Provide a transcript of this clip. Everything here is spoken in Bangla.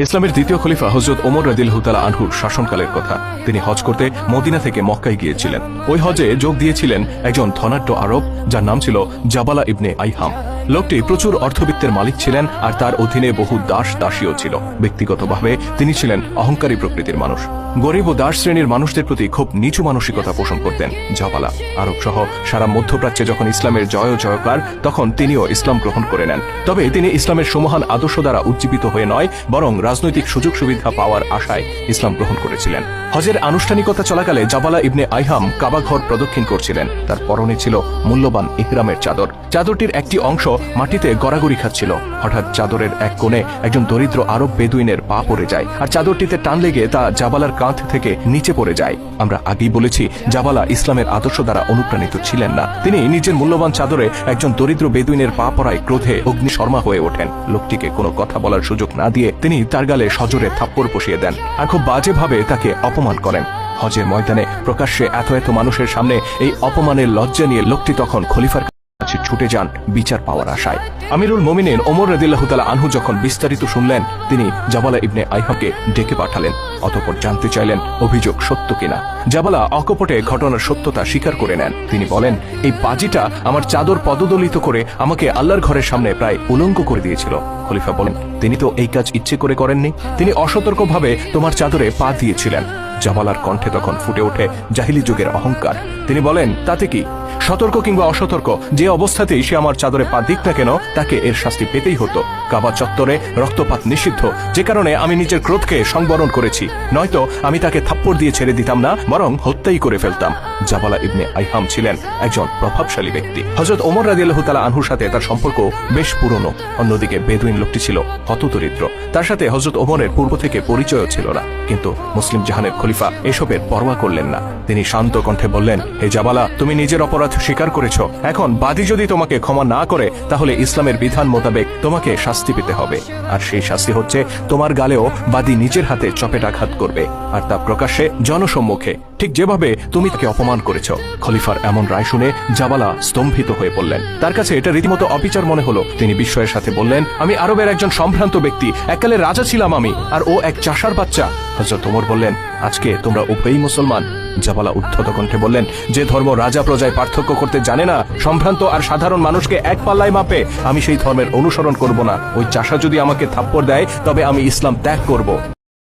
ইসলামের দ্বিতীয় খলিফা হযরত ওমর রাদিয়াল্লাহু তাআলা আনহুর শাসনকালের কথা। তিনি হজ করতে মদিনা থেকে মক্কায় গিয়েছিলেন। ওই হজে যোগ দিয়েছিলেন একজন ধনাঢ্য আরব, যার নাম ছিল জাবালা ইবনে আইহাম। লোকটি প্রচুর অর্থবিত্তের মালিক ছিলেন আর তার অধীনে বহু দাস দাসীও ছিল। ব্যক্তিগতভাবে তিনি ছিলেন অহংকারী প্রকৃতির মানুষ। গরিব ও দাস শ্রেণীর মানুষদের প্রতি খুব নিচু মানসিকতা পোষণ করতেন জাবালা। আরব সহ সারা মধ্যপ্রাচ্যে যখন ইসলামের জয়কার, তখন তিনিও ইসলাম গ্রহণ করে নেন। তবে তিনি ইসলামের সমহান আদর্শ দ্বারা উজ্জীবিত হয়ে নয়, বরং রাজনৈতিক সুযোগ সুবিধা পাওয়ার আশায় ইসলাম গ্রহণ করেছিলেন। হজের আনুষ্ঠানিকতা চলাকালে জাবালা ইবনে আইহাম কাবা ঘর প্রদক্ষিণ করছিলেন। তার পরনে ছিল মূল্যবান ইহরামের চাদর। চাদরটির একটি অংশ মাটিতে গড়াগড়ি খাচ্ছিল। হঠাৎ চাদরের এক কোণে একজন দরিদ্র আরব বেদুইনের পা পড়ে যায়, আর চাদরটিতে টান লেগে তা জাবালার কাঁধ থেকে নিচে পড়ে যায়। আমরা আগেই বলেছি, জাবালা ইসলামের আদর্শ দ্বারা অনুপ্রাণিত ছিলেন না। তিনি নিজের মূল্যবান চাদরে একজন দরিদ্র বেদুইনের পা পড়ায় ক্রোধে অগ্নিশর্মা হয়ে ওঠেন। লোকটিকে কোনো কথা বলার সুযোগ না দিয়ে তিনি তার গালে সজোরে থাপ্পড় বসিয়ে দেন আর খুব বাজেভাবে তাকে অপমান করেন। হজের ময়দানে প্রকাশ্যে এত মানুষের সামনে এই অপমানের লজ্জা নিয়ে লোকটি তখন খলিফার কাছে ছুটে যান বিচার পাওয়ার আশায়। আমিরুল মুমিনিন ওমর রাদিয়াল্লাহু তাআলা আনহু যখন বিস্তারিত শুনলেন, তিনি জাবালা ইবনে আইহামকে ডেকে পাঠালেন। অতঃপর জানতে চাইলেন অভিযোগ সত্য কিনা। জাবালা অকপটে ঘটনার সত্যতা স্বীকার করে নেন। তিনি বলেন, এই বাজিটা আমার চাদর পদদলিত করে আমাকে আল্লাহর ঘরের সামনে প্রায় উলঙ্গ করে দিয়েছিল। খলিফা বলেন, তিনি তো এই কাজ ইচ্ছে করে করেননি, তিনি অসতর্কভাবে তোমার চাদরে পা দিয়েছিলেন। জাবালার কণ্ঠে তখন ফুটে ওঠে জাহিলি যুগের অহংকার। তিনি বলেন, তাতে কি, সতর্ক কিংবা অসতর্ক, যে অবস্থাতেই সে আমার চাদরে পা দিক না কেন, তাকে এর শাস্তি পেতেই হতো। কাবা চত্বরে রক্তপাত নিষিদ্ধ, যে কারণে আমি নিজের ক্রোধকে সংবরণ করেছি। নয়তো আমি তাকে থাপ্পড় দিয়ে ছেড়ে দিতাম না, বরং হত্যাই করে ফেলতাম। জাবালা ইবনে আইহাম ছিলেন একজন প্রভাবশালী ব্যক্তি। হযরত ওমর রাদিয়াল্লাহু তাআলা আনহুর সাথে তার সম্পর্ক বেশ পুরনো। অন্যদিকে বেদুইন লোকটি ছিল হতদরিদ্র। তার সাথে হযরত ওমরের পূর্ব থেকে পরিচয় ছিল না। কিন্তু মুসলিম জাহানের খলিফা এসবের পরোয়া করলেন না। তিনি শান্ত কণ্ঠে বললেন, হে জাবালা, তুমি নিজের অপরাধ স্বীকার করেছ। এখন বাদী যদি তোমাকে ক্ষমা না করে, তাহলে ইসলামের বিধান মোতাবেক তোমাকে শাস্তি পেতে হবে। আর সেই শাস্তি হচ্ছে, তোমার গালেও বাদী নিজের হাতে চপেটাঘাত করবে, আর তা প্রকাশ্যে জনসম্মুখে, ঠিক যেভাবে তুমি তাকে অপমান করেছ। খলিফার এমন রায় শুনে জাবালা স্তম্ভিত হয়ে পড়লেন। তার কাছে এটা রীতিমতো অবিচার মনে হলো। তিনি বিস্ময়ের সাথে বললেন, আমি আরবের একজন সম্ভ্রান্ত ব্যক্তি, এককালে রাজা ছিলাম আমি, আর ও এক চাষার বাচ্চা। হযরত ওমর বললেন, আজকে তোমরা উভয়ই মুসলমান। জাবালা উদ্ধত কণ্ঠে বললেন, যে ধর্ম রাজা প্রজায় পার্থক্য করতে জানে না, সম্ভ্রান্ত আর সাধারণ মানুষকে এক পাল্লায় মাপে, আমি সেই ধর্মের অনুসরণ করব না। ওই চাষা যদি আমাকে থাপ্পড় দেয়, তবে আমি ইসলাম ত্যাগ করব।